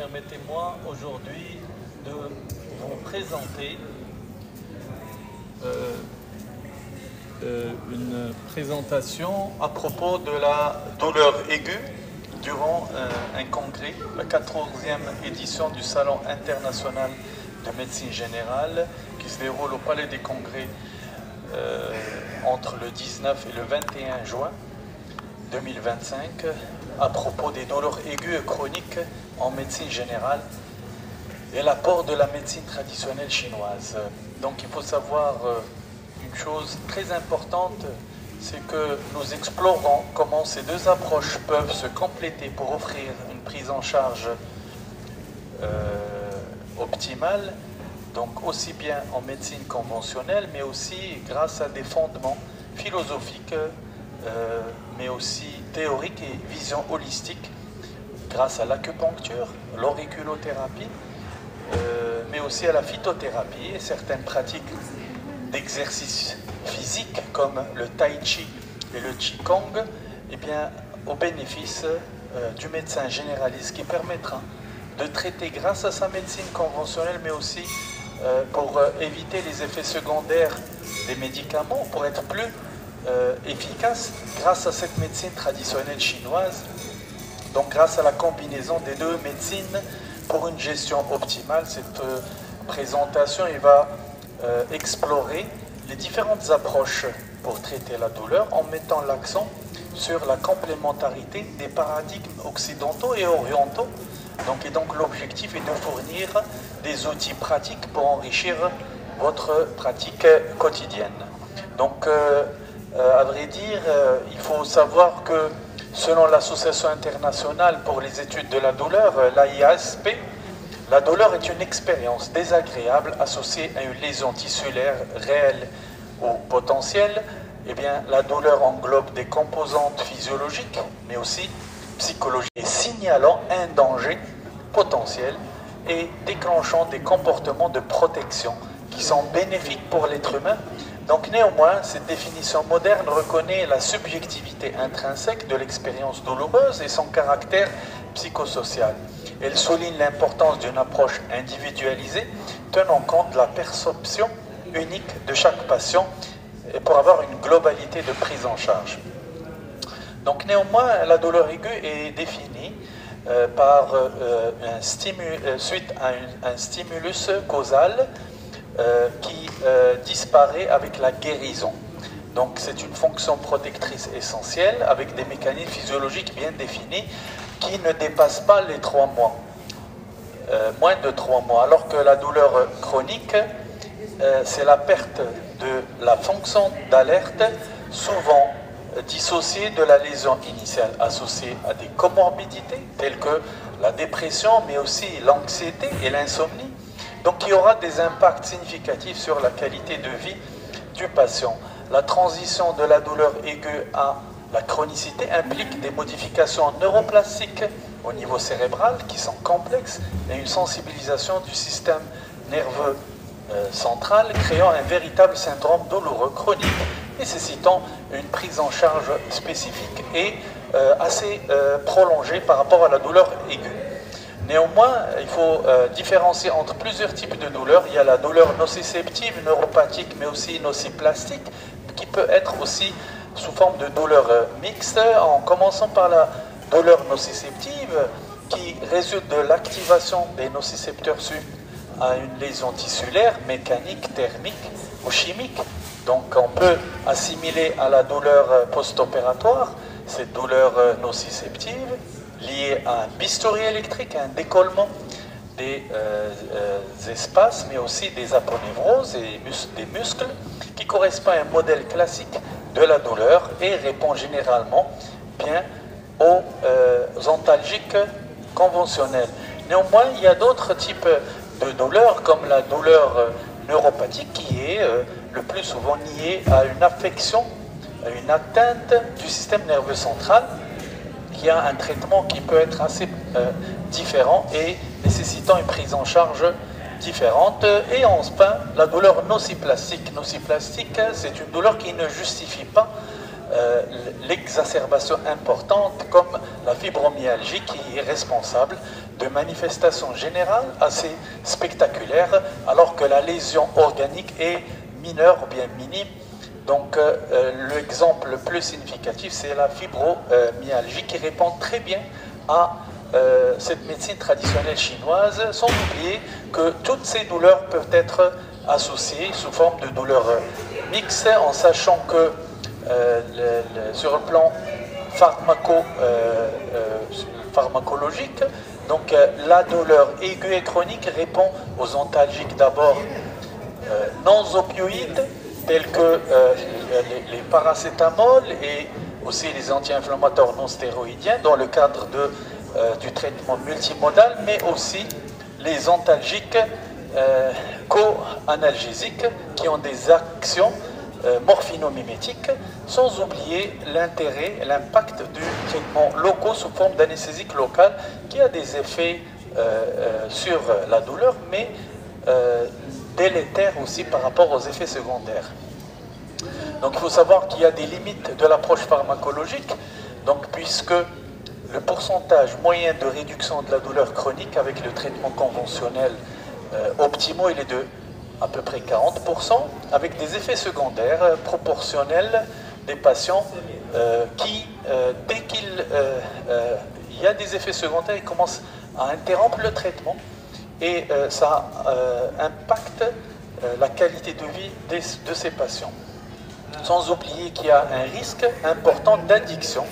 Permettez-moi aujourd'hui de vous présenter une présentation à propos de la douleur aiguë durant un congrès, la 14e édition du Salon international de médecine générale qui se déroule au Palais des Congrès entre le 19 et le 21 juin 2025 à propos des douleurs aiguës et chroniques en médecine générale et l'apport de la médecine traditionnelle chinoise. Donc il faut savoir une chose très importante, c'est que nous explorons comment ces deux approches peuvent se compléter pour offrir une prise en charge optimale, donc aussi bien en médecine conventionnelle, mais aussi grâce à des fondements philosophiques, mais aussi théoriques et vision holistique, grâce à l'acupuncture, l'auriculothérapie, mais aussi à la phytothérapie et certaines pratiques d'exercice physique comme le tai chi et le qigong, et bien au bénéfice du médecin généraliste qui permettra de traiter grâce à sa médecine conventionnelle, mais aussi pour éviter les effets secondaires des médicaments, pour être plus efficace grâce à cette médecine traditionnelle chinoise, donc grâce à la combinaison des deux médecines pour une gestion optimale. Cette présentation va explorer les différentes approches pour traiter la douleur en mettant l'accent sur la complémentarité des paradigmes occidentaux et orientaux. Donc l'objectif est de fournir des outils pratiques pour enrichir votre pratique quotidienne. Donc à vrai dire, il faut savoir que selon l'Association internationale pour les études de la douleur, l'AIASP, la douleur est une expérience désagréable associée à une lésion tissulaire réelle ou potentielle. Eh bien, la douleur englobe des composantes physiologiques, mais aussi psychologiques, et signalant un danger potentiel et déclenchant des comportements de protection qui sont bénéfiques pour l'être humain. Donc néanmoins, cette définition moderne reconnaît la subjectivité intrinsèque de l'expérience douloureuse et son caractère psychosocial. Elle souligne l'importance d'une approche individualisée, tenant compte de la perception unique de chaque patient et pour avoir une globalité de prise en charge. Donc néanmoins, la douleur aiguë est définie suite à un stimulus causal qui disparaît avec la guérison. Donc c'est une fonction protectrice essentielle avec des mécanismes physiologiques bien définis qui ne dépassent pas les 3 mois, moins de 3 mois, alors que la douleur chronique, c'est la perte de la fonction d'alerte, souvent dissociée de la lésion initiale, associée à des comorbidités telles que la dépression, mais aussi l'anxiété et l'insomnie. Donc il y aura des impacts significatifs sur la qualité de vie du patient. La transition de la douleur aiguë à la chronicité implique des modifications neuroplastiques au niveau cérébral qui sont complexes et une sensibilisation du système nerveux central, créant un véritable syndrome douloureux chronique, nécessitant une prise en charge spécifique et assez prolongée par rapport à la douleur aiguë. Néanmoins, il faut différencier entre plusieurs types de douleurs. Il y a la douleur nociceptive, neuropathique, mais aussi nociplastique, qui peut être aussi sous forme de douleur mixte, en commençant par la douleur nociceptive, qui résulte de l'activation des nocicepteurs suite à une lésion tissulaire, mécanique, thermique ou chimique. Donc on peut assimiler à la douleur post-opératoire cette douleur nociceptive, lié à un bistouri électrique, à un décollement des espaces, mais aussi des aponevroses et des muscles, qui correspond à un modèle classique de la douleur et répond généralement bien aux antalgiques conventionnels. Néanmoins, il y a d'autres types de douleurs, comme la douleur neuropathique, qui est le plus souvent liée à une affection, à une atteinte du système nerveux central, qui a un traitement qui peut être assez différent et nécessitant une prise en charge différente. Et enfin, la douleur nociplastique. Nociplastique, c'est une douleur qui ne justifie pas l'exacerbation importante comme la fibromyalgie qui est responsable de manifestations générales assez spectaculaires, alors que la lésion organique est mineure ou bien minime. Donc l'exemple le plus significatif, c'est la fibromyalgie qui répond très bien à cette médecine traditionnelle chinoise, sans oublier que toutes ces douleurs peuvent être associées sous forme de douleurs mixtes, en sachant que sur le plan pharmacologique, donc la douleur aiguë et chronique répond aux antalgiques d'abord non opioïdes, tels que les paracétamol et aussi les anti-inflammatoires non stéroïdiens dans le cadre du traitement multimodal, mais aussi les antalgiques co-analgésiques qui ont des actions morphinomimétiques, sans oublier l'intérêt, l'impact du traitement local sous forme d'anesthésique locale qui a des effets sur la douleur, mais délétères aussi par rapport aux effets secondaires. Donc il faut savoir qu'il y a des limites de l'approche pharmacologique, donc puisque le pourcentage moyen de réduction de la douleur chronique avec le traitement conventionnel optimaux, il est de à peu près 40%, avec des effets secondaires proportionnels des patients qui, dès qu'il y a des effets secondaires, ils commencent à interrompre le traitement et ça impacte la qualité de vie de ces patients. Sans oublier qu'il y a un risque important d'addiction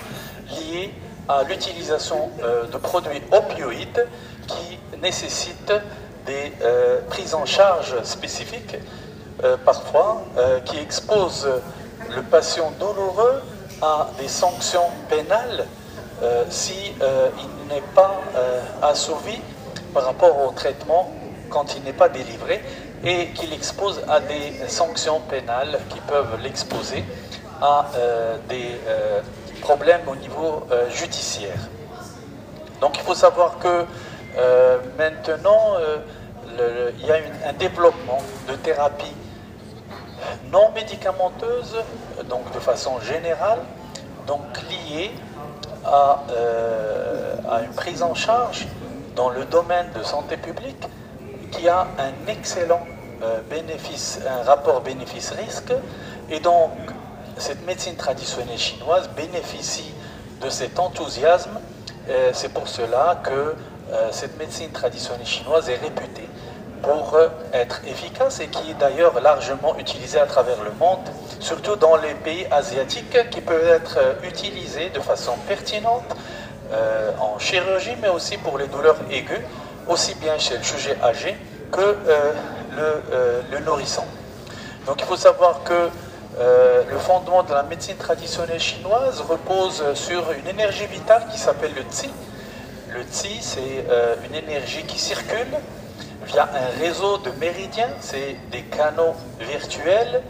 lié à l'utilisation de produits opioïdes qui nécessitent des prises en charge spécifiques, parfois, qui exposent le patient douloureux à des sanctions pénales si il n'est pas assouvi par rapport au traitement quand il n'est pas délivré, et qu'il expose à des sanctions pénales qui peuvent l'exposer à des problèmes au niveau judiciaire. Donc il faut savoir que maintenant il y a un développement de thérapies non médicamenteuses, donc de façon générale, donc liées à une prise en charge dans le domaine de santé publique qui a un excellent bénéfice, un rapport bénéfice-risque, et donc cette médecine traditionnelle chinoise bénéficie de cet enthousiasme. C'est pour cela que cette médecine traditionnelle chinoise est réputée pour être efficace et qui est d'ailleurs largement utilisée à travers le monde, surtout dans les pays asiatiques, qui peuvent être utilisés de façon pertinente en chirurgie, mais aussi pour les douleurs aiguës, aussi bien chez le sujet âgé que le nourrisson. Donc il faut savoir que le fondement de la médecine traditionnelle chinoise repose sur une énergie vitale qui s'appelle le Qi. Le Qi, c'est une énergie qui circule via un réseau de méridiens, c'est des canaux virtuels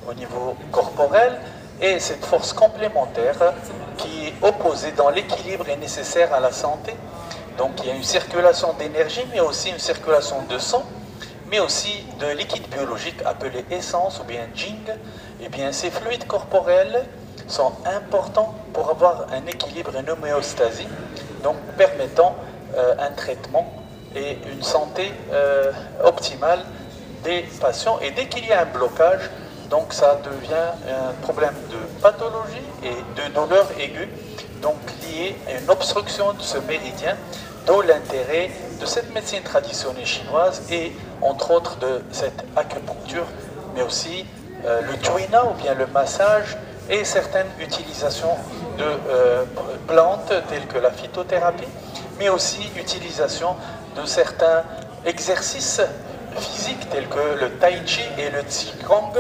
au niveau corporel, et cette force complémentaire qui est opposée dans l'équilibre est nécessaire à la santé. Donc il y a une circulation d'énergie, mais aussi une circulation de sang, mais aussi de liquide biologique appelé essence ou bien jing. Et bien ces fluides corporels sont importants pour avoir un équilibre, une homéostasie, donc permettant un traitement et une santé optimale des patients. Et dès qu'il y a un blocage, donc ça devient un problème de pathologie et de douleur aiguë, donc lié à une obstruction de ce méridien, d'où l'intérêt de cette médecine traditionnelle chinoise et entre autres de cette acupuncture, mais aussi le tuina ou bien le massage et certaines utilisations de plantes telles que la phytothérapie, mais aussi utilisation de certains exercices physiques tels que le tai chi et le qigong,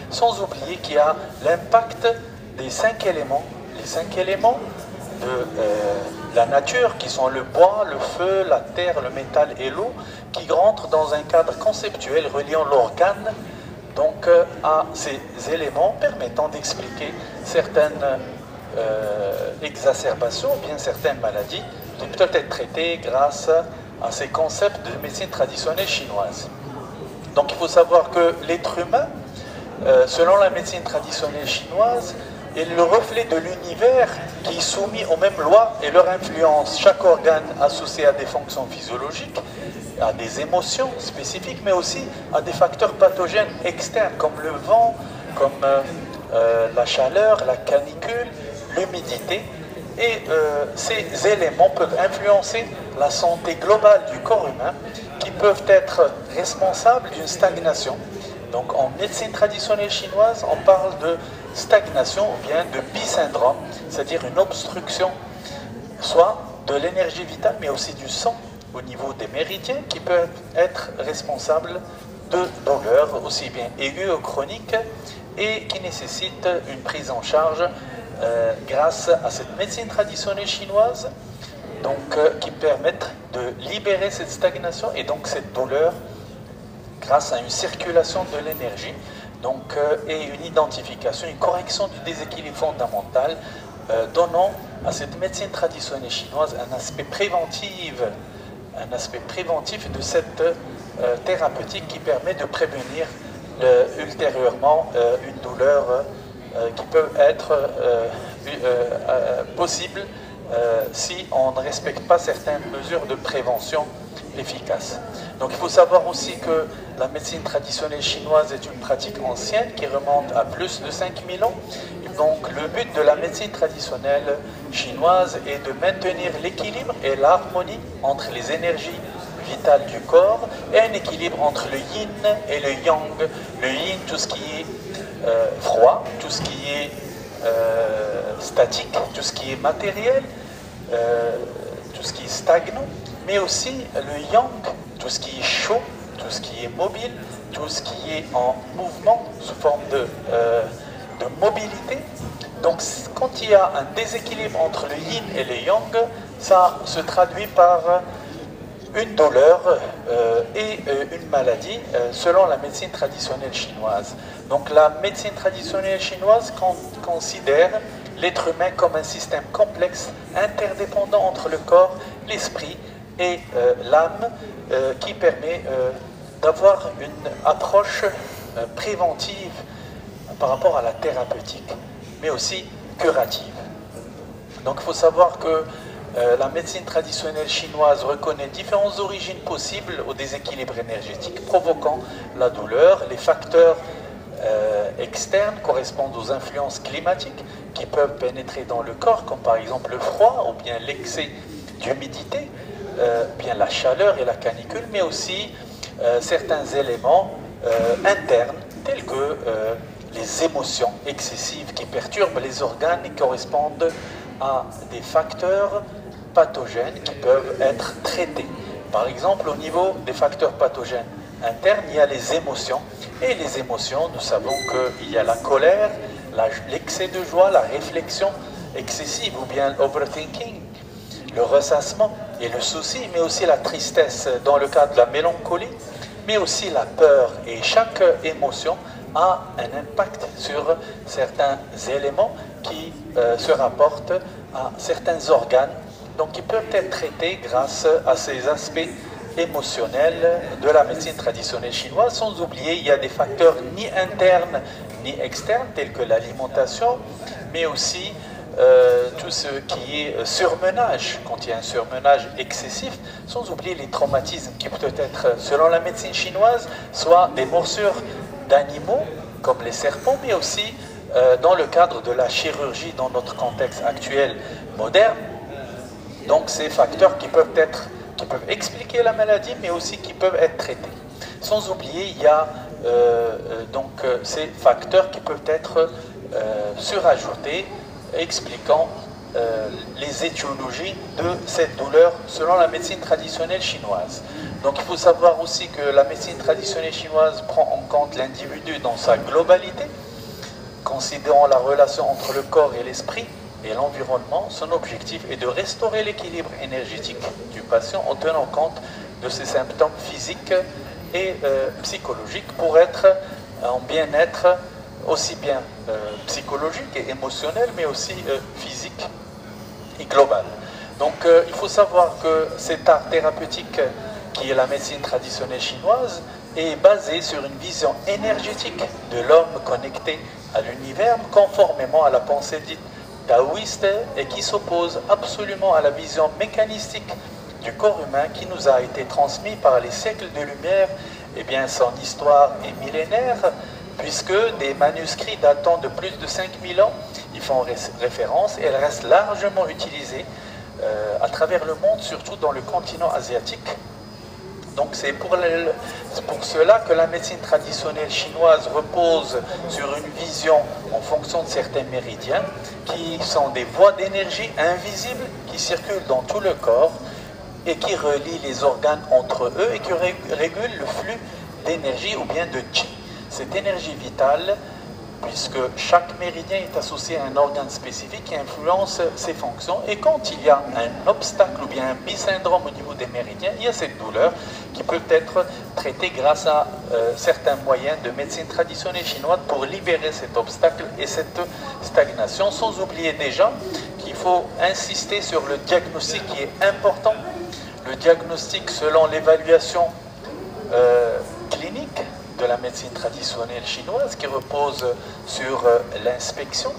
sans oublier qu'il y a l'impact des 5 éléments, les 5 éléments de la nature qui sont le bois, le feu, la terre, le métal et l'eau, qui rentrent dans un cadre conceptuel reliant l'organe donc à ces éléments permettant d'expliquer certaines exacerbations ou bien certaines maladies qui peuvent être traitées grâce à ces concepts de médecine traditionnelle chinoise. Donc il faut savoir que l'être humain, selon la médecine traditionnelle chinoise, est le reflet de l'univers qui est soumis aux mêmes lois et leur influence chaque organe associé à des fonctions physiologiques, à des émotions spécifiques, mais aussi à des facteurs pathogènes externes comme le vent, comme la chaleur, la canicule, l'humidité. Et ces éléments peuvent influencer la santé globale du corps humain, qui peuvent être responsables d'une stagnation. Donc en médecine traditionnelle chinoise, on parle de stagnation ou bien de bisyndrome, c'est-à-dire une obstruction, soit de l'énergie vitale, mais aussi du sang au niveau des méridiens, qui peuvent être responsables de douleurs, aussi bien aiguës ou chroniques, et qui nécessitent une prise en charge grâce à cette médecine traditionnelle chinoise, donc, qui permettent de libérer cette stagnation et donc cette douleur grâce à une circulation de l'énergie, donc, et une identification, une correction du déséquilibre fondamental, donnant à cette médecine traditionnelle chinoise un aspect préventif de cette thérapeutique qui permet de prévenir ultérieurement une douleur qui peut être possible si on ne respecte pas certaines mesures de prévention efficaces. Donc il faut savoir aussi que la médecine traditionnelle chinoise est une pratique ancienne qui remonte à plus de 5000 ans. Et donc le but de la médecine traditionnelle chinoise est de maintenir l'équilibre et l'harmonie entre les énergies vitales du corps et un équilibre entre le yin et le yang. Le yin, tout ce qui est froid, tout ce qui est statique, tout ce qui est matériel, tout ce qui est stagnant, mais aussi le yang, tout ce qui est chaud, tout ce qui est mobile, tout ce qui est en mouvement sous forme de mobilité. Donc quand il y a un déséquilibre entre le yin et le yang, ça se traduit par une douleur et une maladie selon la médecine traditionnelle chinoise. Donc la médecine traditionnelle chinoise considère l'être humain comme un système complexe, interdépendant entre le corps, l'esprit et l'âme, qui permet d'avoir une approche préventive par rapport à la thérapeutique, mais aussi curative. Donc il faut savoir que la médecine traditionnelle chinoise reconnaît différentes origines possibles au déséquilibre énergétique provoquant la douleur. Les facteurs externes correspondent aux influences climatiques qui peuvent pénétrer dans le corps, comme par exemple le froid ou bien l'excès d'humidité, bien la chaleur et la canicule, mais aussi certains éléments internes tels que les émotions excessives qui perturbent les organes et correspondent à des facteurs pathogènes qui peuvent être traités. Par exemple, au niveau des facteurs pathogènes internes, il y a les émotions. Et les émotions, nous savons qu'il y a la colère, l'excès de joie, la réflexion excessive ou bien l'overthinking, le ressassement et le souci, mais aussi la tristesse dans le cas de la mélancolie, mais aussi la peur. Et chaque émotion a un impact sur certains éléments qui se rapportent à certains organes, donc qui peuvent être traités grâce à ces aspects émotionnels de la médecine traditionnelle chinoise. Sans oublier, il y a des facteurs ni internes ni externes, tels que l'alimentation, mais aussi tout ce qui est surmenage, quand il y a un surmenage excessif, sans oublier les traumatismes qui peuvent être, selon la médecine chinoise, soit des morsures d'animaux, comme les serpents, mais aussi dans le cadre de la chirurgie dans notre contexte actuel moderne. Donc ces facteurs qui peuvent expliquer la maladie, mais aussi qui peuvent être traités. Sans oublier, il y a ces facteurs qui peuvent être surajoutés, expliquant les étiologies de cette douleur selon la médecine traditionnelle chinoise. Donc il faut savoir aussi que la médecine traditionnelle chinoise prend en compte l'individu dans sa globalité, considérant la relation entre le corps et l'esprit et l'environnement. Son objectif est de restaurer l'équilibre énergétique du patient en tenant compte de ses symptômes physiques et psychologiques pour être en bien-être aussi bien psychologique et émotionnel, mais aussi physique et global. Donc il faut savoir que cet art thérapeutique qui est la médecine traditionnelle chinoise est basé sur une vision énergétique de l'homme connecté à l'univers, conformément à la pensée dite taoïste et qui s'oppose absolument à la vision mécanistique du corps humain qui nous a été transmis par les siècles de lumière. Eh bien, son histoire est millénaire, puisque des manuscrits datant de plus de 5000 ans y font référence et elles restent largement utilisées à travers le monde, surtout dans le continent asiatique. Donc c'est pour cela que la médecine traditionnelle chinoise repose sur une vision en fonction de certains méridiens, qui sont des voies d'énergie invisibles qui circulent dans tout le corps et qui relient les organes entre eux et qui régulent le flux d'énergie ou bien de qi. Cette énergie vitale, puisque chaque méridien est associé à un organe spécifique qui influence ses fonctions. Et quand il y a un obstacle ou bien un bisyndrome au niveau des méridiens, il y a cette douleur qui peut être traitée grâce à certains moyens de médecine traditionnelle chinoise pour libérer cet obstacle et cette stagnation, sans oublier déjà qu'il faut insister sur le diagnostic qui est important. Le diagnostic selon l'évaluation clinique de la médecine traditionnelle chinoise qui repose sur l'inspection,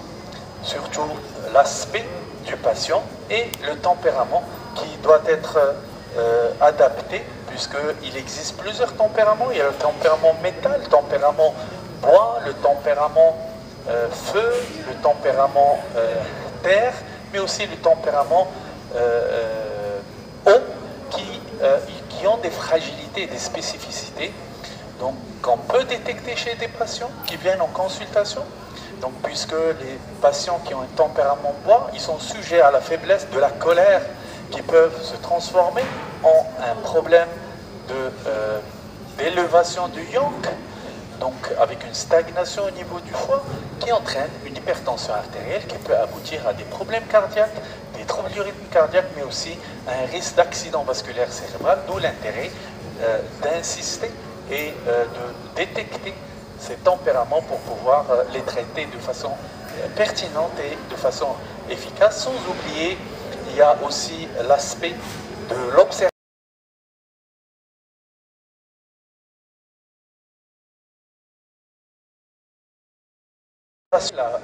surtout l'aspect du patient et le tempérament qui doit être adapté, puisqu'il existe plusieurs tempéraments. Il y a le tempérament métal, le tempérament bois, le tempérament feu, le tempérament terre, mais aussi le tempérament eau qui ont des fragilités et des spécificités. Donc, qu'on peut détecter chez des patients qui viennent en consultation. Donc, puisque les patients qui ont un tempérament bois, ils sont sujets à la faiblesse de la colère qui peuvent se transformer en un problème d'élévation du yang, donc avec une stagnation au niveau du foie qui entraîne une hypertension artérielle qui peut aboutir à des problèmes cardiaques, des troubles du rythme cardiaque, mais aussi à un risque d'accident vasculaire cérébral, d'où l'intérêt d'insister et de détecter ces tempéraments pour pouvoir les traiter de façon pertinente et de façon efficace. Sans oublier, il y a aussi l'aspect de l'observation.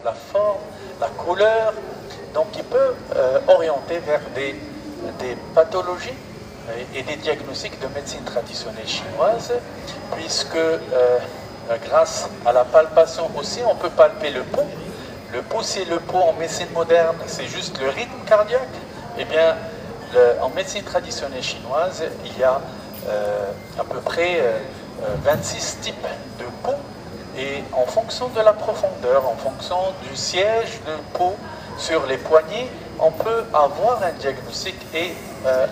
La forme, la couleur, donc il peut orienter vers des pathologies et des diagnostics de médecine traditionnelle chinoise, puisque grâce à la palpation aussi, on peut palper le pouls. Le pouls, c'est le pouls en médecine moderne, c'est juste le rythme cardiaque. Eh bien, en médecine traditionnelle chinoise, il y a à peu près 26 types de pouls, et en fonction de la profondeur, en fonction du siège de peau sur les poignets, on peut avoir un diagnostic et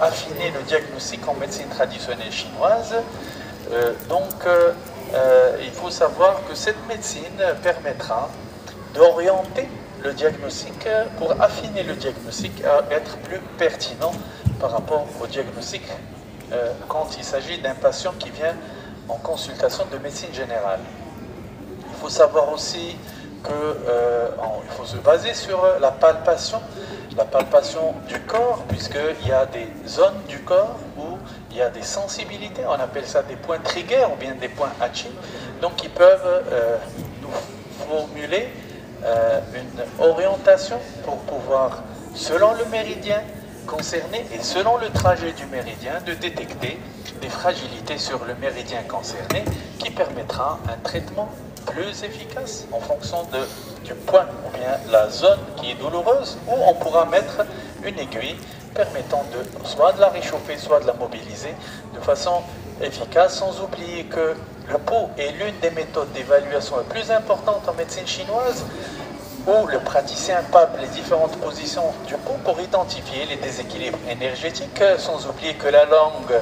affiner le diagnostic en médecine traditionnelle chinoise. Il faut savoir que cette médecine permettra d'orienter le diagnostic pour affiner le diagnostic à être plus pertinent par rapport au diagnostic quand il s'agit d'un patient qui vient en consultation de médecine générale. Il faut savoir aussi qu'il faut se baser sur la palpation du corps, puisqu'il y a des zones du corps où il y a des sensibilités, on appelle ça des points triggers ou bien des points hachi, donc ils peuvent nous formuler une orientation pour pouvoir, selon le méridien concerné et selon le trajet du méridien, de détecter des fragilités sur le méridien concerné qui permettra un traitement plus efficace en fonction du point ou bien la zone qui est douloureuse, où on pourra mettre une aiguille permettant soit de la réchauffer, soit de la mobiliser de façon efficace, sans oublier que le pouls est l'une des méthodes d'évaluation les plus importantes en médecine chinoise, où le praticien palpe les différentes positions du pouls pour identifier les déséquilibres énergétiques, sans oublier que la langue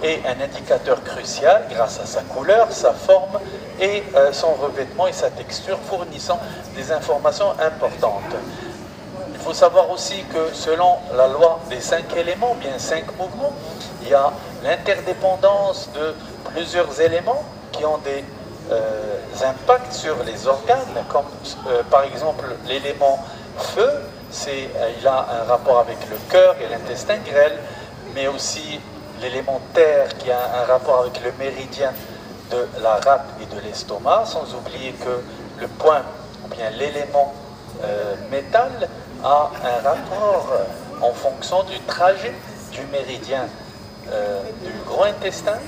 est un indicateur crucial grâce à sa couleur, sa forme et son revêtement et sa texture, fournissant des informations importantes. Il faut savoir aussi que selon la loi des 5 éléments, bien 5 mouvements, il y a l'interdépendance de plusieurs éléments qui ont des impacts sur les organes, comme par exemple l'élément feu, il a un rapport avec le cœur et l'intestin grêle, mais aussi l'élément terre qui a un rapport avec le méridien de la rate et de l'estomac, sans oublier que le point ou bien l'élément métal a un rapport en fonction du trajet du méridien du gros intestin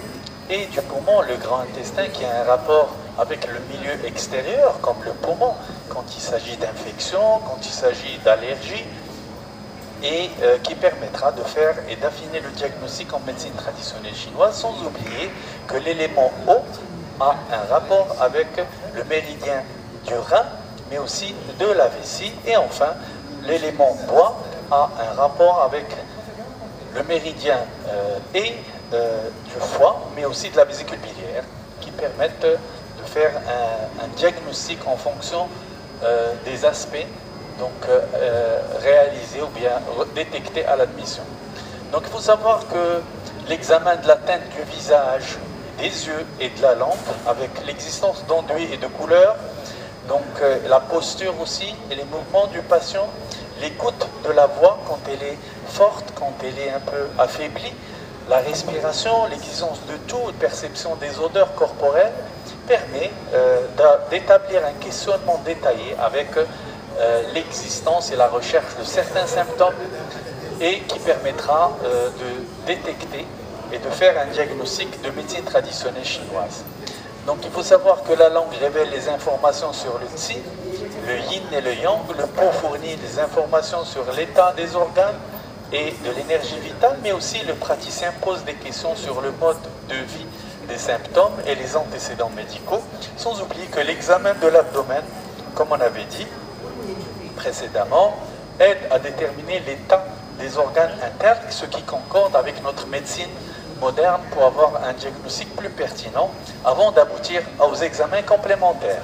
et du poumon, le grand intestin qui a un rapport avec le milieu extérieur, comme le poumon, quand il s'agit d'infection, quand il s'agit d'allergie, et qui permettra de faire et d'affiner le diagnostic en médecine traditionnelle chinoise, sans oublier que l'élément eau a un rapport avec le méridien du rein, mais aussi de la vessie, et enfin, l'élément bois a un rapport avec le méridien et du foie, mais aussi de la vésicule biliaire, qui permettent de faire un diagnostic en fonction des aspects réalisés ou bien détectés à l'admission. Donc il faut savoir que l'examen de la teinte du visage, des yeux et de la langue, avec l'existence d'enduits et de couleurs, donc la posture aussi et les mouvements du patient, l'écoute de la voix quand elle est forte, quand elle est un peu affaiblie, la respiration, l'existence de tout, perception des odeurs corporelles, permet d'établir un questionnement détaillé avec l'existence et la recherche de certains symptômes et qui permettra de détecter et de faire un diagnostic de médecine traditionnelle chinoise. Donc il faut savoir que la langue révèle les informations sur le qi, le yin et le yang, le po fournit des informations sur l'état des organes et de l'énergie vitale, mais aussi le praticien pose des questions sur le mode de vie des symptômes et les antécédents médicaux, sans oublier que l'examen de l'abdomen, comme on avait dit précédemment, aide à déterminer l'état des organes internes, ce qui concorde avec notre médecine moderne pour avoir un diagnostic plus pertinent avant d'aboutir aux examens complémentaires.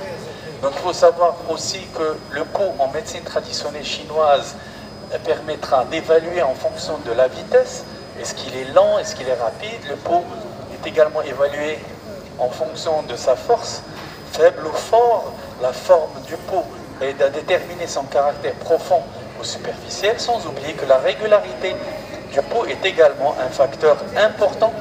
Donc il faut savoir aussi que le pouls en médecine traditionnelle chinoise permettra d'évaluer en fonction de la vitesse, est-ce qu'il est lent, est-ce qu'il est rapide. Le pouls est également évalué en fonction de sa force, faible ou fort. La forme du pouls aide à déterminer son caractère profond ou superficiel, sans oublier que la régularité du pouls est également un facteur important.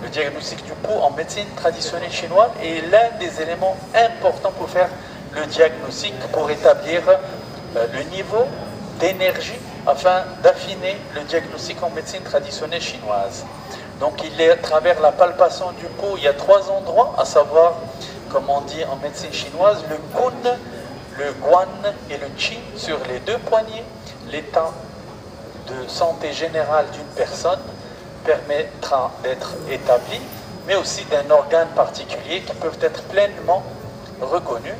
Le diagnostic du pouls en médecine traditionnelle chinoise est l'un des éléments importants pour faire le diagnostic, pour établir le niveau d'énergie afin d'affiner le diagnostic en médecine traditionnelle chinoise. Donc il est à travers la palpation du pouls, il y a 3 endroits, à savoir, comme on dit en médecine chinoise, le kun, le guan et le qi sur les 2 poignets. L'état de santé générale d'une personne permettra d'être établi, mais aussi d'un organe particulier qui peuvent être pleinement reconnus.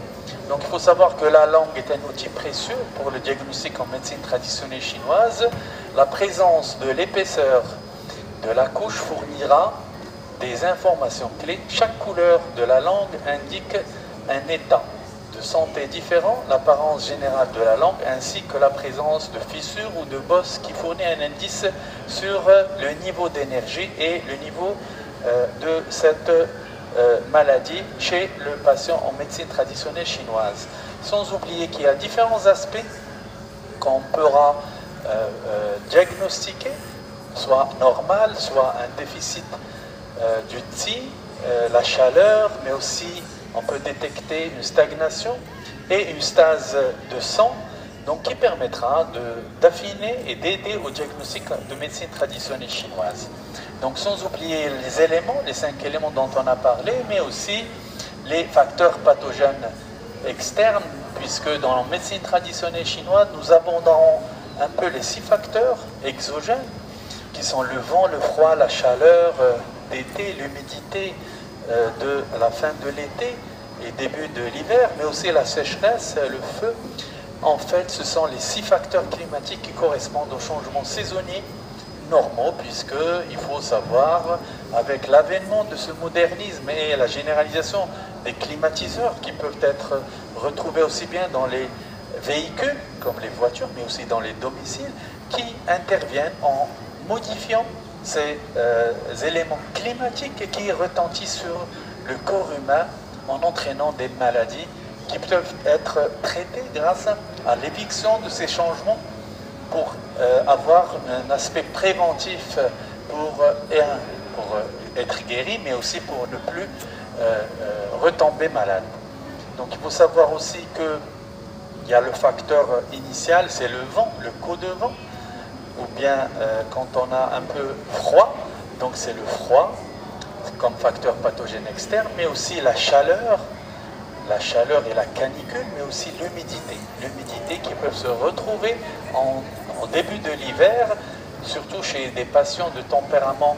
Donc il faut savoir que la langue est un outil précieux pour le diagnostic en médecine traditionnelle chinoise. La présence de l'épaisseur de la couche fournira des informations clés. Chaque couleur de la langue indique un état de santé différent, l'apparence générale de la langue, ainsi que la présence de fissures ou de bosses qui fournit un indice sur le niveau d'énergie et le niveau de cette maladie chez le patient en médecine traditionnelle chinoise. Sans oublier qu'il y a différents aspects qu'on pourra diagnostiquer, soit normal, soit un déficit du qi, la chaleur, mais aussi on peut détecter une stagnation et une stase de sang, donc qui permettra d'affiner et d'aider au diagnostic de médecine traditionnelle chinoise. Donc sans oublier les éléments, les 5 éléments dont on a parlé, mais aussi les facteurs pathogènes externes, puisque dans la médecine traditionnelle chinoise, nous aborderons un peu les 6 facteurs exogènes, qui sont le vent, le froid, la chaleur d'été, l'humidité de la fin de l'été et début de l'hiver, mais aussi la sécheresse, le feu. En fait, ce sont les 6 facteurs climatiques qui correspondent aux changements saisonniers normaux, puisqu'il faut savoir, avec l'avènement de ce modernisme et la généralisation des climatiseurs qui peuvent être retrouvés aussi bien dans les véhicules, comme les voitures, mais aussi dans les domiciles, qui interviennent en modifiant ces éléments climatiques et qui retentissent sur le corps humain en entraînant des maladies qui peuvent être traitées grâce à l'éviction de ces changements pour avoir un aspect préventif pour être guéri, mais aussi pour ne plus retomber malade. Donc il faut savoir aussi que il y a le facteur initial, c'est le vent, le coup de vent, ou bien quand on a un peu froid, donc c'est le froid comme facteur pathogène externe, mais aussi la chaleur et la canicule, mais aussi l'humidité qui peuvent se retrouver en début de l'hiver, surtout chez des patients de tempérament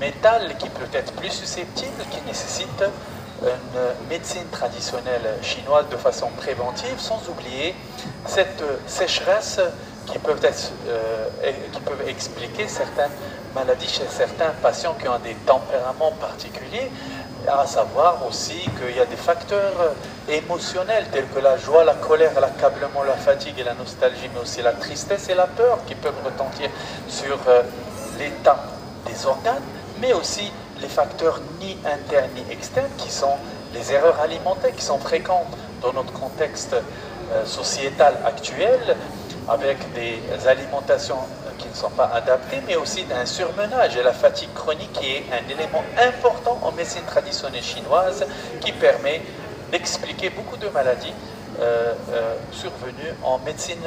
métal qui peut être plus susceptible, qui nécessitent une médecine traditionnelle chinoise de façon préventive, sans oublier cette sécheresse qui peuvent expliquer certaines maladies chez certains patients qui ont des tempéraments particuliers, à savoir aussi qu'il y a des facteurs émotionnels tels que la joie, la colère, l'accablement, la fatigue et la nostalgie, mais aussi la tristesse et la peur qui peuvent retentir sur l'état des organes, mais aussi les facteurs ni internes ni externes qui sont les erreurs alimentaires qui sont fréquentes dans notre contexte sociétal actuel, avec des alimentations qui ne sont pas adaptées, mais aussi d'un surmenage et la fatigue chronique qui est un élément important en médecine traditionnelle chinoise qui permet d'expliquer beaucoup de maladies survenues en médecine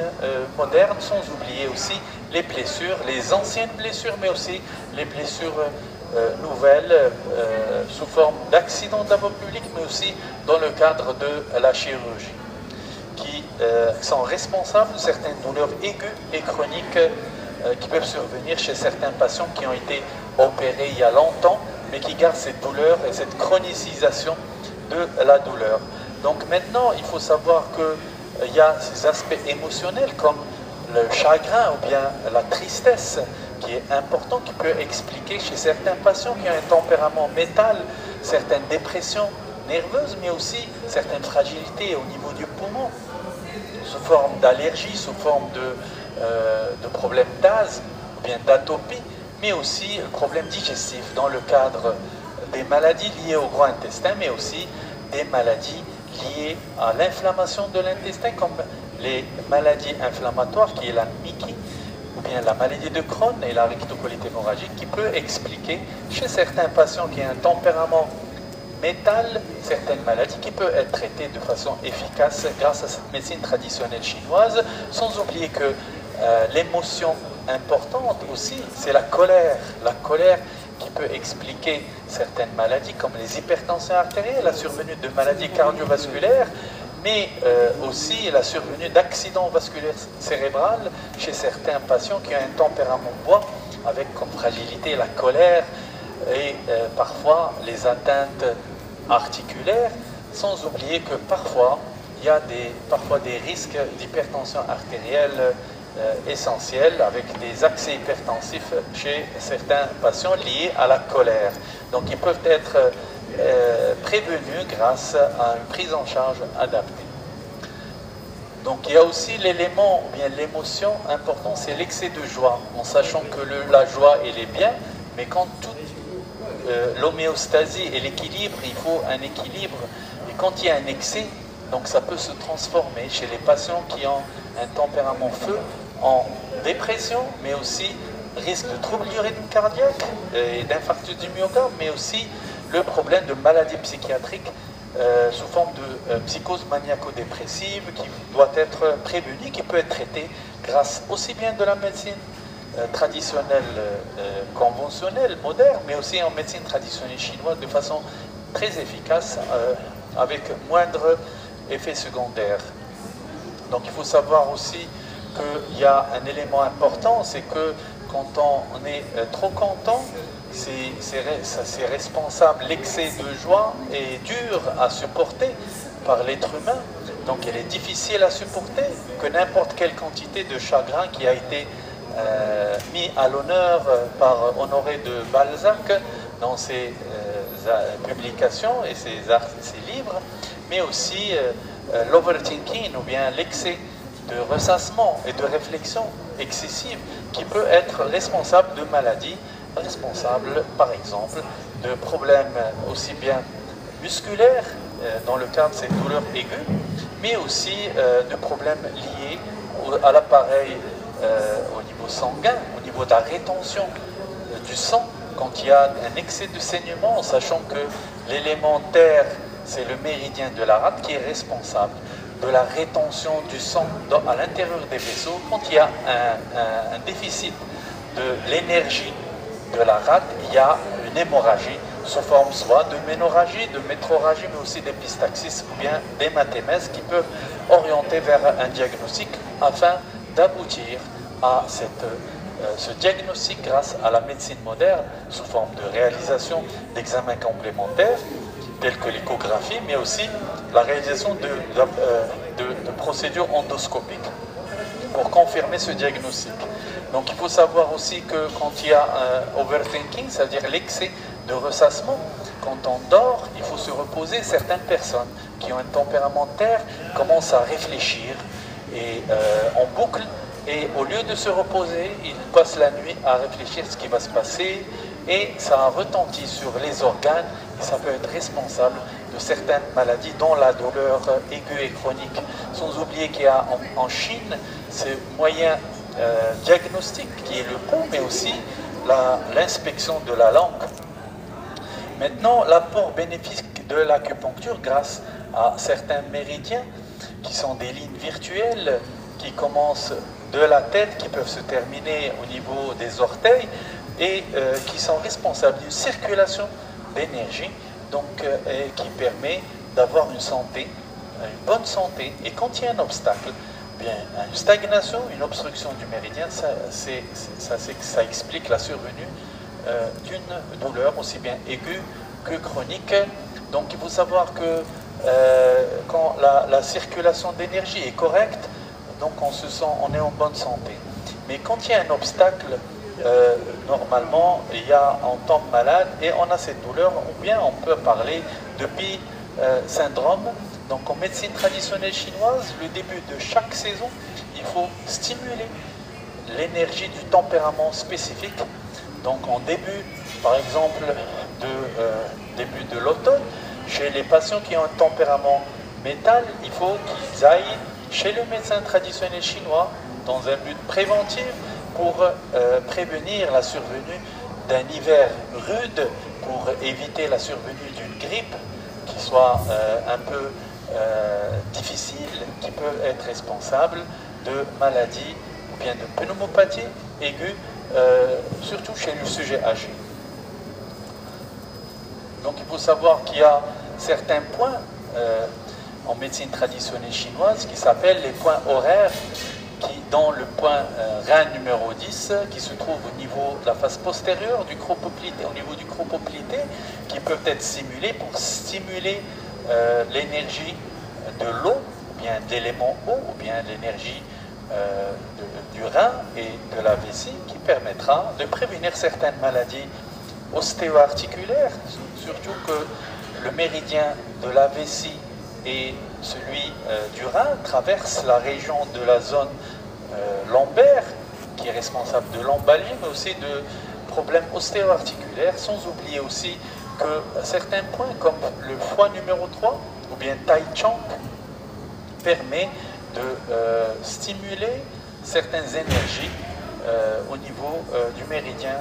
moderne, sans oublier aussi les blessures, les anciennes blessures, mais aussi les blessures nouvelles sous forme d'accidents de la voie publique, mais aussi dans le cadre de la chirurgie, qui sont responsables de certaines douleurs aiguës et chroniques qui peuvent survenir chez certains patients qui ont été opérés il y a longtemps, mais qui gardent cette douleur et cette chronicisation de la douleur. Donc maintenant, il faut savoir qu'il y a ces aspects émotionnels comme le chagrin ou bien la tristesse qui est important, qui peut expliquer chez certains patients qui ont un tempérament métal, certaines dépressions nerveuses, mais aussi certaines fragilités au niveau du poumon, sous forme d'allergie, sous forme de problèmes d'asthme, ou bien d'atopie, mais aussi problèmes digestifs dans le cadre des maladies liées au gros intestin, mais aussi des maladies liées à l'inflammation de l'intestin, comme les maladies inflammatoires, qui est la MICI, ou bien la maladie de Crohn et la rectocolite hémorragique, qui peut expliquer chez certains patients qui ont un tempérament métal certaines maladies qui peuvent être traitées de façon efficace grâce à cette médecine traditionnelle chinoise, sans oublier que l'émotion importante aussi, c'est la colère. La colère qui peut expliquer certaines maladies comme les hypertensions artérielles, la survenue de maladies cardiovasculaires, mais aussi la survenue d'accidents vasculaires cérébrales chez certains patients qui ont un tempérament bois, avec comme fragilité la colère et parfois les atteintes articulaires, sans oublier que parfois il y a des risques d'hypertension artérielle essentiels avec des accès hypertensifs chez certains patients liés à la colère. Donc ils peuvent être prévenus grâce à une prise en charge adaptée. Donc il y a aussi l'élément, ou bien l'émotion important, c'est l'excès de joie, en sachant que la joie elle est bien, mais quand toute l'homéostasie et l'équilibre, il faut un équilibre, et quand il y a un excès, donc ça peut se transformer chez les patients qui ont un tempérament feu en dépression, mais aussi risque de troubles du rythme cardiaque et d'infarctus du myocarde, mais aussi le problème de maladie psychiatrique sous forme de psychose maniaco-dépressive qui doit être prévenue, qui peut être traitée grâce aussi bien de la médecine traditionnelle, conventionnelle, moderne, mais aussi en médecine traditionnelle chinoise de façon très efficace, avec moindre effet secondaire. Donc il faut savoir aussi qu'il y a un élément important, c'est que quand on est trop content, c'est responsable, l'excès de joie est dur à supporter par l'être humain, donc elle est difficile à supporter, que n'importe quelle quantité de chagrin qui a été mis à l'honneur par Honoré de Balzac dans ses publications et ses livres, mais aussi l'overthinking ou bien l'excès de ressassement et de réflexion excessive qui peut être responsable de maladies, responsable par exemple de problèmes aussi bien musculaires dans le cadre de ces douleurs aiguës, mais aussi de problèmes liés à l'appareil au niveau sanguin, au niveau de la rétention du sang, quand il y a un excès de saignement, en sachant que l'élément terre, c'est le méridien de la rate qui est responsable de la rétention du sang à l'intérieur des vaisseaux. Quand il y a un déficit de l'énergie de la rate, il y a une hémorragie sous forme soit de ménorragie, de métroragie, mais aussi d'épistaxis ou bien d'hématémèse qui peuvent orienter vers un diagnostic afin d'aboutir à ce diagnostic grâce à la médecine moderne sous forme de réalisation d'examens complémentaires tels que l'échographie, mais aussi la réalisation de procédures endoscopiques pour confirmer ce diagnostic. Donc il faut savoir aussi que quand il y a un overthinking, c'est-à-dire l'excès de ressassement, quand on dort, il faut se reposer. Certaines personnes qui ont un tempérament terre commencent à réfléchir et en boucle, et au lieu de se reposer, ils passent la nuit à réfléchir ce qui va se passer, et ça retentit sur les organes, et ça peut être responsable de certaines maladies, dont la douleur aiguë et chronique. Sans oublier qu'il y a en Chine ce moyen diagnostic qui est le pouls, mais aussi l'inspection de la langue. Maintenant, l'apport bénéfique de l'acupuncture grâce à certains méridiens qui sont des lignes virtuelles qui commencent de la tête, qui peuvent se terminer au niveau des orteils et qui sont responsables d'une circulation d'énergie, donc qui permet d'avoir une santé, une bonne santé. Et quand il y a un obstacle, bien, une stagnation, une obstruction du méridien, ça explique la survenue d'une douleur aussi bien aiguë que chronique. Donc il faut savoir que quand la circulation d'énergie est correcte, donc on est en bonne santé. Mais quand il y a un obstacle, normalement, on tombe malade et on a cette douleur, ou bien on peut parler de syndrome. Donc en médecine traditionnelle chinoise, le début de chaque saison, il faut stimuler l'énergie du tempérament spécifique. Donc en début, par exemple, début de l'automne, chez les patients qui ont un tempérament métal, il faut qu'ils aillent chez le médecin traditionnel chinois dans un but préventif pour prévenir la survenue d'un hiver rude, pour éviter la survenue d'une grippe qui soit un peu difficile, qui peut être responsable de maladies ou bien de pneumopathie aiguë, surtout chez le sujet âgé. Donc il faut savoir qu'il y a certains points en médecine traditionnelle chinoise qui s'appellent les points horaires, dont le point rein numéro 10 qui se trouve au niveau de la face postérieure du cropoplité, au niveau du cropoplité, qui peuvent être stimulés pour stimuler l'énergie de l'eau, ou bien de l'élément eau, ou bien l'énergie du rein et de la vessie, qui permettra de prévenir certaines maladies ostéo-articulaires, surtout que le méridien de la vessie et celui du rein traverse la région de la zone lombaire, qui est responsable de lombalgie, mais aussi de problèmes ostéo-articulaires, sans oublier aussi que certains points, comme le foie numéro 3, ou bien Tai Chang, permet de stimuler certaines énergies au niveau du méridien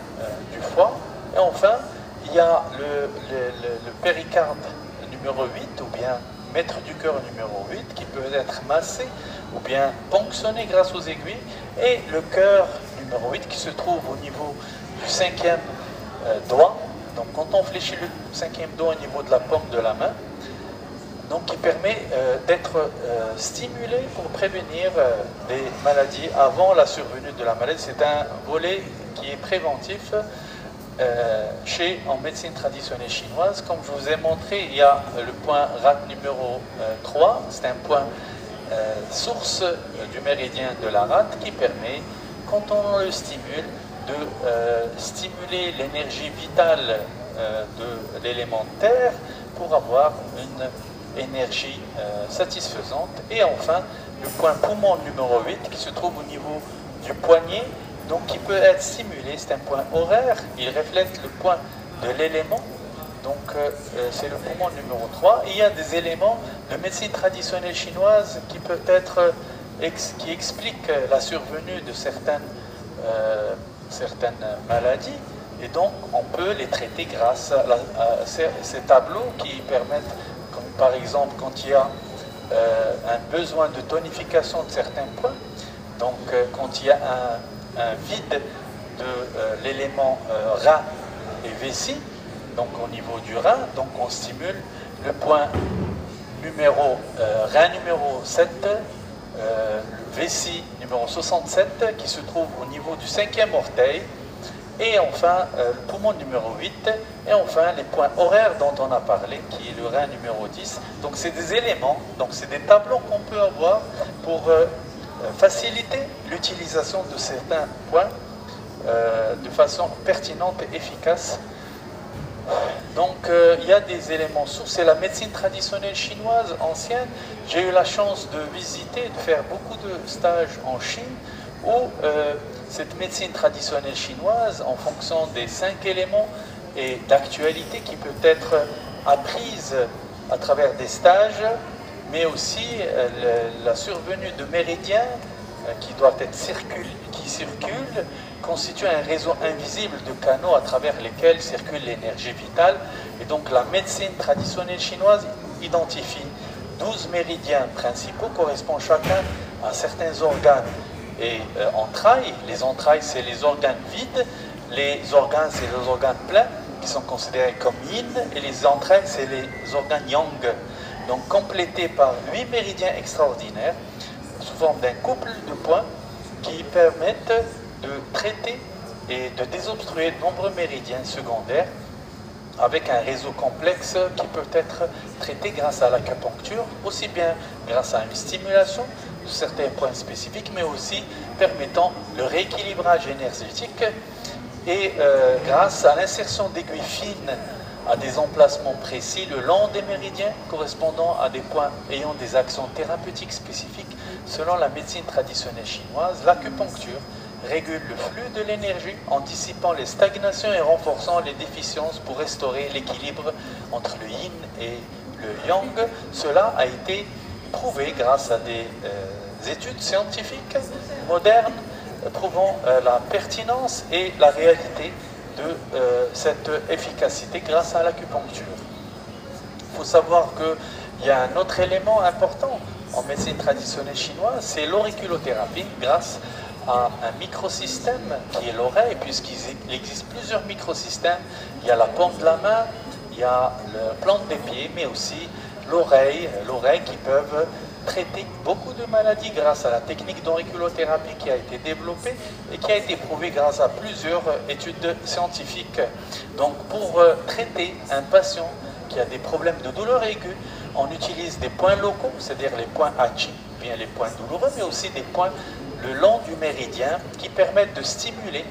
du foie. Et enfin, il y a le péricarde numéro 8, ou bien maître du cœur numéro 8, qui peut être massé ou bien ponctionné grâce aux aiguilles, et le cœur numéro 8 qui se trouve au niveau du 5e doigt. Donc quand on fléchit le 5e doigt au niveau de la paume de la main, donc qui permet d'être stimulé pour prévenir des maladies avant la survenue de la maladie. C'est un volet qui est préventif en médecine traditionnelle chinoise. Comme je vous ai montré, il y a le point rate numéro 3, c'est un point source du méridien de la rate qui permet, quand on le stimule, de stimuler l'énergie vitale de l'élément terre pour avoir une énergie satisfaisante. Et enfin, le point poumon numéro 8 qui se trouve au niveau du poignet, donc qui peut être stimulé, c'est un point horaire, il reflète le point de l'élément, donc c'est le poumon numéro 3. Il y a des éléments de médecine traditionnelle chinoise qui peuvent être, qui expliquent la survenue de certaines maladies, et donc on peut les traiter grâce à ces tableaux qui permettent, comme par exemple quand il y a un besoin de tonification de certains points. Donc quand il y a un vide de l'élément rein et vessie, donc au niveau du rein, donc on stimule le point numéro rein numéro 7, vessie numéro 67 qui se trouve au niveau du 5e orteil, et enfin le poumon numéro 8, et enfin les points horaires dont on a parlé, qui est le rein numéro 10. Donc c'est des éléments, donc c'est des tableaux qu'on peut avoir pour faciliter l'utilisation de certains points de façon pertinente et efficace. Donc il y a des éléments sources, c'est la médecine traditionnelle chinoise ancienne. J'ai eu la chance de visiter, de faire beaucoup de stages en Chine, où cette médecine traditionnelle chinoise, en fonction des 5 éléments et d'actualité qui peut être apprise à travers des stages, mais aussi la survenue de méridiens qui doivent être qui circulent, constitue un réseau invisible de canaux à travers lesquels circule l'énergie vitale. Et donc la médecine traditionnelle chinoise identifie 12 méridiens principaux, correspondent chacun à certains organes et entrailles. Les entrailles, c'est les organes vides, les organes, c'est les organes pleins, qui sont considérés comme yin, et les entrailles, c'est les organes yang. Donc complétés par 8 méridiens extraordinaires, sous forme d'un couple de points qui permettent de traiter et de désobstruer de nombreux méridiens secondaires avec un réseau complexe qui peut être traité grâce à l'acupuncture, aussi bien grâce à une stimulation de certains points spécifiques, mais aussi permettant le rééquilibrage énergétique et grâce à l'insertion d'aiguilles fines à des emplacements précis le long des méridiens correspondant à des points ayant des actions thérapeutiques spécifiques. Selon la médecine traditionnelle chinoise, l'acupuncture régule le flux de l'énergie, anticipant les stagnations et renforçant les déficiences pour restaurer l'équilibre entre le yin et le yang. Cela a été prouvé grâce à des études scientifiques modernes prouvant la pertinence et la réalité de cette efficacité grâce à l'acupuncture. Il faut savoir qu'il y a un autre élément important en médecine traditionnelle chinoise, c'est l'auriculothérapie, grâce à un microsystème qui est l'oreille, puisqu'il existe plusieurs microsystèmes. Il y a la paume de la main, il y a la plante des pieds, mais aussi l'oreille qui peuvent traiter beaucoup de maladies grâce à la technique d'auriculothérapie qui a été développée et qui a été prouvée grâce à plusieurs études scientifiques. Donc pour traiter un patient qui a des problèmes de douleur aiguë, on utilise des points locaux, c'est-à-dire les points Hachi, bien les points douloureux, mais aussi des points le long du méridien qui permettent de stimuler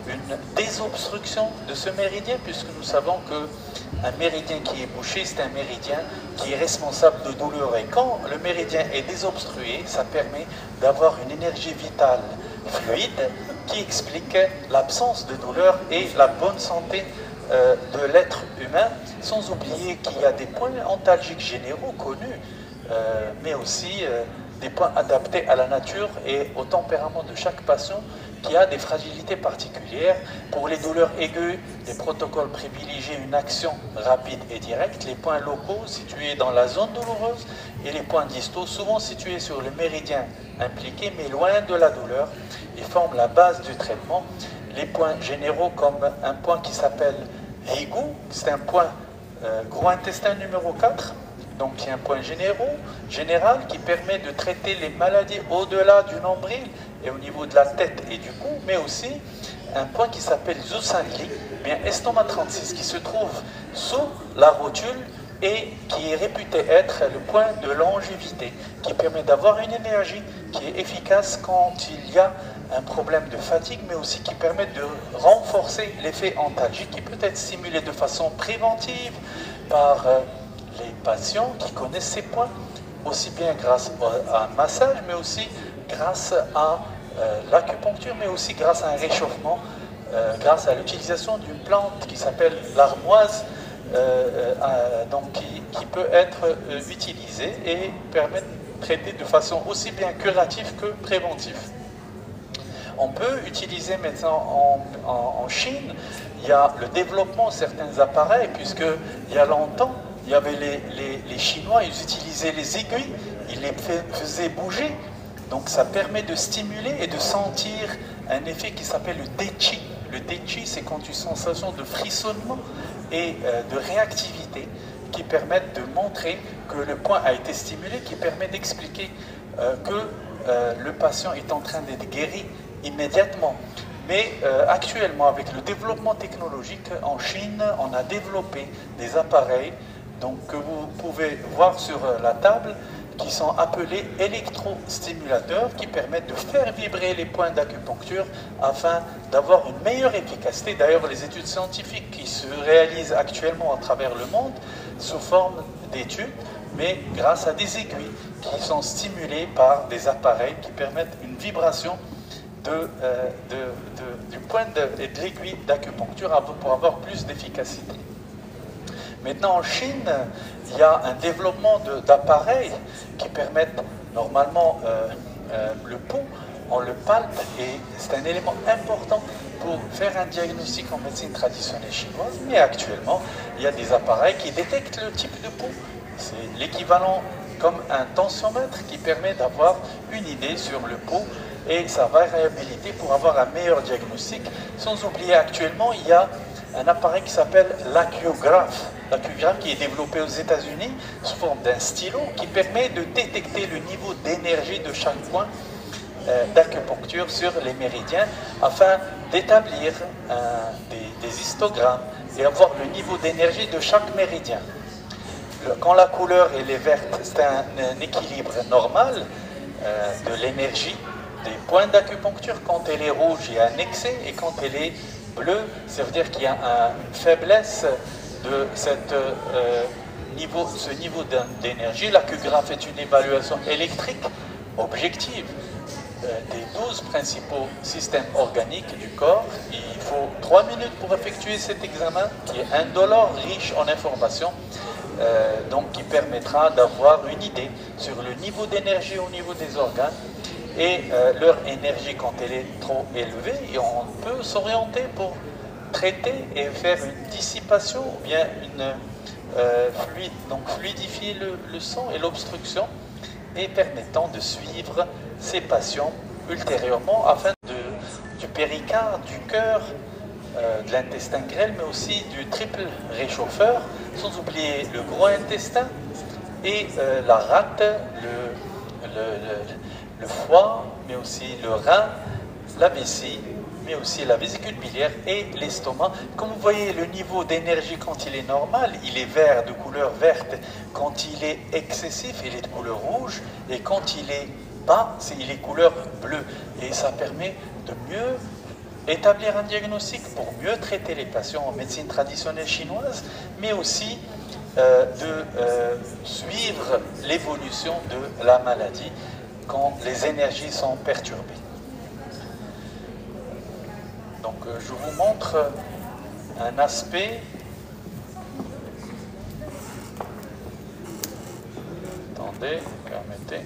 une désobstruction de ce méridien, puisque nous savons qu'un méridien qui est bouché, c'est un méridien qui est responsable de douleur. Et quand le méridien est désobstrué, ça permet d'avoir une énergie vitale fluide qui explique l'absence de douleur et la bonne santé de l'être humain, sans oublier qu'il y a des points antalgiques généraux connus, mais aussi des points adaptés à la nature et au tempérament de chaque patient qui a des fragilités particulières. Pour les douleurs aiguës, les protocoles privilégient une action rapide et directe. Les points locaux situés dans la zone douloureuse et les points distaux, souvent situés sur le méridien impliqué, mais loin de la douleur, et forment la base du traitement. Les points généraux, comme un point qui s'appelle Higu, c'est un point gros intestin numéro 4, donc il y a un point général qui permet de traiter les maladies au-delà du nombril et au niveau de la tête et du cou, mais aussi un point qui s'appelle Zusanli, bien estomac 36, qui se trouve sous la rotule et qui est réputé être le point de longévité, qui permet d'avoir une énergie qui est efficace quand il y a un problème de fatigue, mais aussi qui permet de renforcer l'effet antalgique, qui peut être stimulé de façon préventive par les patients qui connaissent ces points, aussi bien grâce à un massage, mais aussi grâce à l'acupuncture, mais aussi grâce à un réchauffement, grâce à l'utilisation d'une plante qui s'appelle l'armoise, donc qui peut être utilisée et permettre de traiter de façon aussi bien curative que préventive. On peut utiliser maintenant en Chine, il y a le développement de certains appareils, puisque il y a longtemps, il y avait les Chinois, ils utilisaient les aiguilles il les faisait bouger. Donc ça permet de stimuler et de sentir un effet qui s'appelle le Deichi. Le Deichi, c'est quand une sensation de frissonnement et de réactivité qui permettent de montrer que le point a été stimulé, qui permet d'expliquer que le patient est en train d'être guéri immédiatement. Mais actuellement, avec le développement technologique, en Chine, on a développé des appareils donc, que vous pouvez voir sur la table, qui sont appelés électrostimulateurs, qui permettent de faire vibrer les points d'acupuncture afin d'avoir une meilleure efficacité. D'ailleurs, les études scientifiques qui se réalisent actuellement à travers le monde sous forme d'études, mais grâce à des aiguilles qui sont stimulées par des appareils qui permettent une vibration du point et de l'aiguille d'acupuncture pour avoir plus d'efficacité. Maintenant, en Chine, il y a un développement d'appareils qui permettent, normalement, le pouls, on le palpe, et c'est un élément important pour faire un diagnostic en médecine traditionnelle chinoise. Mais actuellement, il y a des appareils qui détectent le type de pouls. C'est l'équivalent comme un tensiomètre qui permet d'avoir une idée sur le pouls et sa variabilité pour avoir un meilleur diagnostic. Sans oublier, actuellement, il y a un appareil qui s'appelle l'acugraphe. L'acugraphe qui est développé aux États-Unis sous forme d'un stylo qui permet de détecter le niveau d'énergie de chaque point d'acupuncture sur les méridiens afin d'établir des histogrammes et avoir le niveau d'énergie de chaque méridien. Quand la couleur elle est verte, c'est un équilibre normal de l'énergie des points d'acupuncture. Quand elle est rouge, il y a un excès, et quand elle est bleue, ça veut dire qu'il y a une faiblesse de ce niveau d'énergie. L'acugraphe est une évaluation électrique objective des 12 principaux systèmes organiques du corps. Il faut 3 minutes pour effectuer cet examen qui est indolore, riche en informations, donc qui permettra d'avoir une idée sur le niveau d'énergie au niveau des organes et leur énergie quand elle est trop élevée, et on peut s'orienter pour traiter et faire une dissipation ou bien fluidifier le sang et l'obstruction, et permettant de suivre ces patients ultérieurement afin du péricarde, du cœur, de l'intestin grêle, mais aussi du triple réchauffeur, sans oublier le gros intestin et la rate, le foie, mais aussi le rein, la vessie, mais aussi la vésicule biliaire et l'estomac. Comme vous voyez, le niveau d'énergie quand il est normal, il est vert, de couleur verte. Quand il est excessif, il est de couleur rouge. Et quand il est bas, il est couleur bleue. Et ça permet de mieux établir un diagnostic pour mieux traiter les patients en médecine traditionnelle chinoise, mais aussi de suivre l'évolution de la maladie quand les énergies sont perturbées. Donc je vous montre un aspect. Attendez, permettez.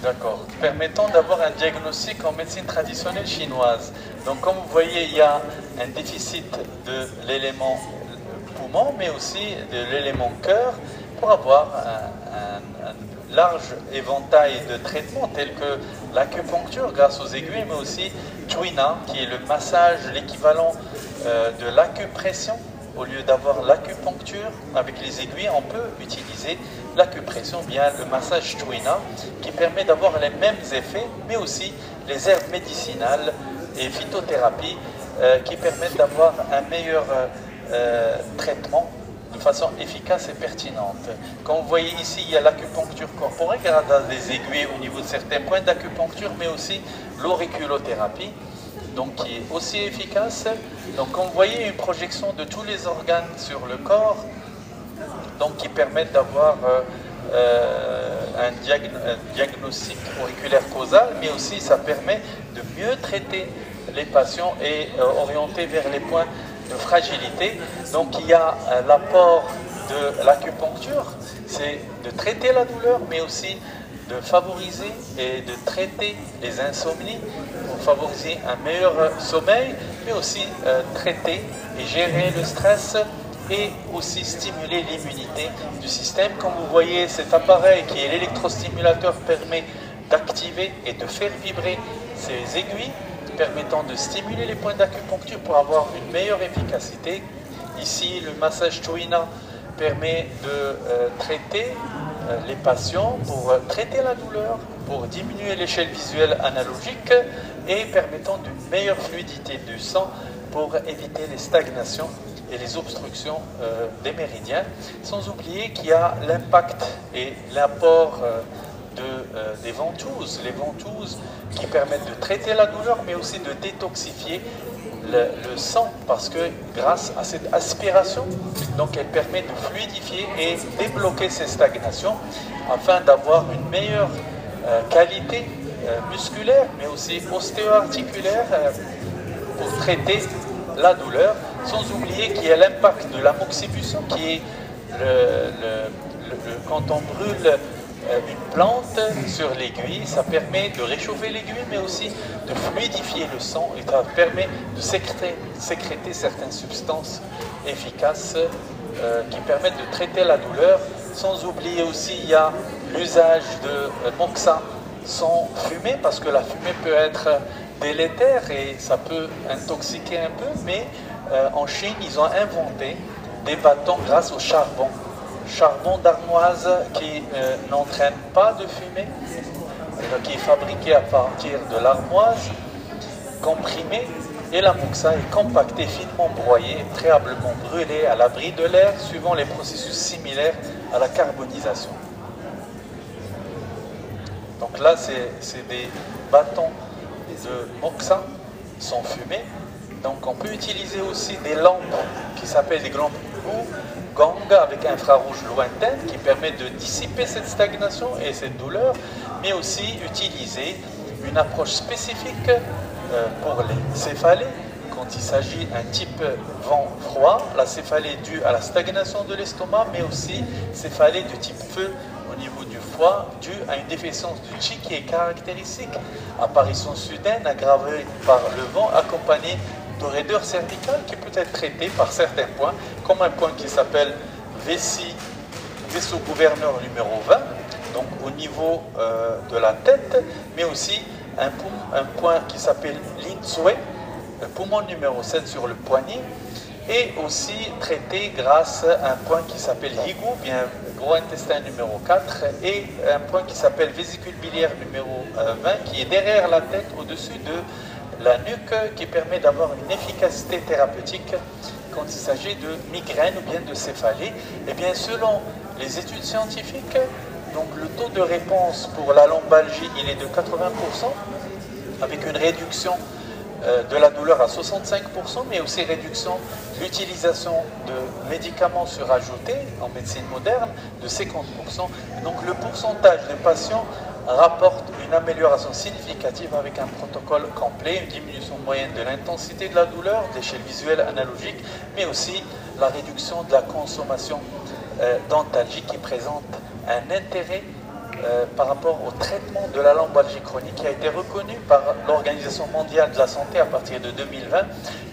D'accord. Permettant d'avoir un diagnostic en médecine traditionnelle chinoise. Donc comme vous voyez, il y a un déficit de l'élément poumon, mais aussi de l'élément cœur, pour avoir un large éventail de traitements tels que l'acupuncture grâce aux aiguilles, mais aussi Chuina, qui est le massage, l'équivalent de l'acupression. Au lieu d'avoir l'acupuncture avec les aiguilles, on peut utiliser l'acupression, bien le massage Chuina, qui permet d'avoir les mêmes effets, mais aussi les herbes médicinales et phytothérapie qui permettent d'avoir un meilleur traitement de façon efficace et pertinente. Comme vous voyez ici, il y a l'acupuncture corporelle grâce à des aiguilles au niveau de certains points d'acupuncture, mais aussi l'auriculothérapie, donc qui est aussi efficace. Donc comme vous voyez, une projection de tous les organes sur le corps, donc qui permettent d'avoir un diagnostic auriculaire causal, mais aussi ça permet de mieux traiter les patients et orienter vers les points de fragilité. Donc il y a l'apport de l'acupuncture, c'est de traiter la douleur, mais aussi de favoriser et de traiter les insomnies pour favoriser un meilleur sommeil, mais aussi traiter et gérer le stress et aussi stimuler l'immunité du système. Comme vous voyez, cet appareil qui est l'électrostimulateur permet d'activer et de faire vibrer ces aiguilles permettant de stimuler les points d'acupuncture pour avoir une meilleure efficacité. Ici, le massage Chouina permet de traiter les patients pour traiter la douleur, pour diminuer l'échelle visuelle analogique et permettant d'une meilleure fluidité du sang pour éviter les stagnations et les obstructions des méridiens. Sans oublier qu'il y a l'impact et l'apport des ventouses, les ventouses qui permettent de traiter la douleur mais aussi de détoxifier le sang, parce que grâce à cette aspiration, donc elle permet de fluidifier et débloquer ces stagnations afin d'avoir une meilleure qualité musculaire mais aussi ostéo-articulaire pour traiter la douleur, sans oublier qu'il y a l'impact de l'amoxibustion qui est quand on brûle une plante sur l'aiguille, ça permet de réchauffer l'aiguille mais aussi de fluidifier le sang et ça permet de sécréter certaines substances efficaces qui permettent de traiter la douleur. Sans oublier aussi, il y a l'usage de moxa sans fumée, parce que la fumée peut être délétère et ça peut intoxiquer un peu, mais en Chine, ils ont inventé des bâtons grâce au charbon d'armoise qui n'entraîne pas de fumée, qui est fabriqué à partir de l'armoise comprimée, et la moxa est compactée, finement broyée, préalablement brûlée à l'abri de l'air, suivant les processus similaires à la carbonisation. Donc là, c'est des bâtons de moxa sans fumée. Donc on peut utiliser aussi des lampes qui s'appellent des lampes gang avec infrarouge lointaine qui permet de dissiper cette stagnation et cette douleur, mais aussi utiliser une approche spécifique pour les céphalées quand il s'agit d'un type vent froid, la céphalée due à la stagnation de l'estomac, mais aussi céphalée de type feu au niveau du foie due à une déficience du chi qui est caractéristique, apparition soudaine aggravée par le vent accompagnée de raideur cervicale qui peut être traitée par certains points, comme un point qui s'appelle vaisseau gouverneur numéro 20, donc au niveau de la tête, mais aussi un point qui s'appelle Lin-Tsue, le poumon numéro 7 sur le poignet, et aussi traité grâce à un point qui s'appelle Higu, bien gros intestin numéro 4, et un point qui s'appelle vésicule biliaire numéro 20, qui est derrière la tête, au-dessus de la nuque, qui permet d'avoir une efficacité thérapeutique quand il s'agit de migraine ou bien de céphalée. Et bien selon les études scientifiques, donc le taux de réponse pour la lombalgie, il est de 80%, avec une réduction de la douleur à 65%, mais aussi réduction de l'utilisation de médicaments surajoutés en médecine moderne de 50%. Donc le pourcentage de patients rapporte une amélioration significative avec un protocole complet, une diminution moyenne de l'intensité de la douleur, d'échelle visuelle analogique, mais aussi la réduction de la consommation d'antalgiques qui présente un intérêt par rapport au traitement de la lombalgie chronique qui a été reconnu par l'Organisation mondiale de la santé à partir de 2020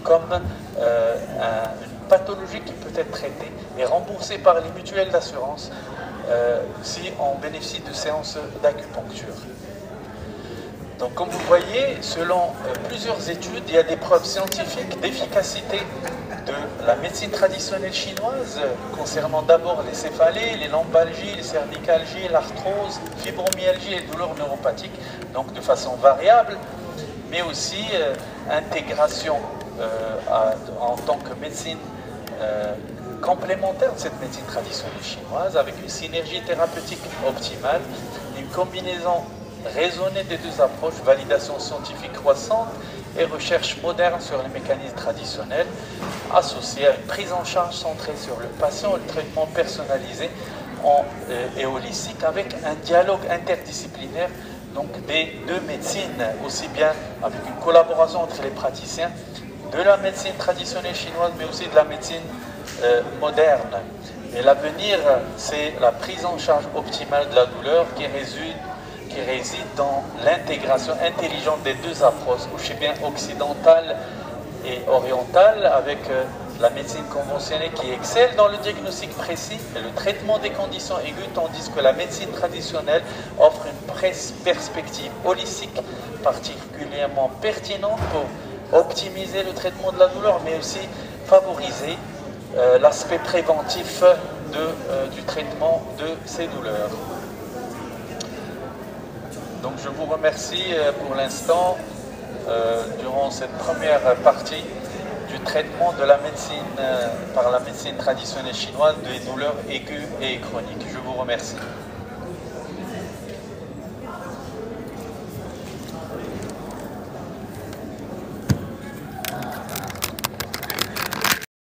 comme une pathologie qui peut être traitée et remboursée par les mutuelles d'assurance si on bénéficie de séances d'acupuncture. Donc comme vous voyez, selon plusieurs études, il y a des preuves scientifiques d'efficacité de la médecine traditionnelle chinoise concernant d'abord les céphalées, les lombalgies, les cervicalgies, l'arthrose, fibromyalgie et douleurs neuropathiques, donc de façon variable, mais aussi intégration en tant que médecine complémentaire de cette médecine traditionnelle chinoise avec une synergie thérapeutique optimale, une combinaison raisonnée des deux approches, validation scientifique croissante et recherche moderne sur les mécanismes traditionnels, associée à une prise en charge centrée sur le patient et le traitement personnalisé et holistique avec un dialogue interdisciplinaire donc des deux médecines, aussi bien avec une collaboration entre les praticiens de la médecine traditionnelle chinoise mais aussi de la médecine moderne. Et l'avenir, c'est la prise en charge optimale de la douleur qui résulte qui réside dans l'intégration intelligente des deux approches, aussi bien occidentale et orientale, avec la médecine conventionnelle qui excelle dans le diagnostic précis et le traitement des conditions aiguës, tandis que la médecine traditionnelle offre une perspective holistique particulièrement pertinente pour optimiser le traitement de la douleur, mais aussi favoriser l'aspect préventif du traitement de ces douleurs. Donc je vous remercie pour l'instant durant cette première partie du traitement de la médecine par la médecine traditionnelle chinoise des douleurs aiguës et chroniques. Je vous remercie.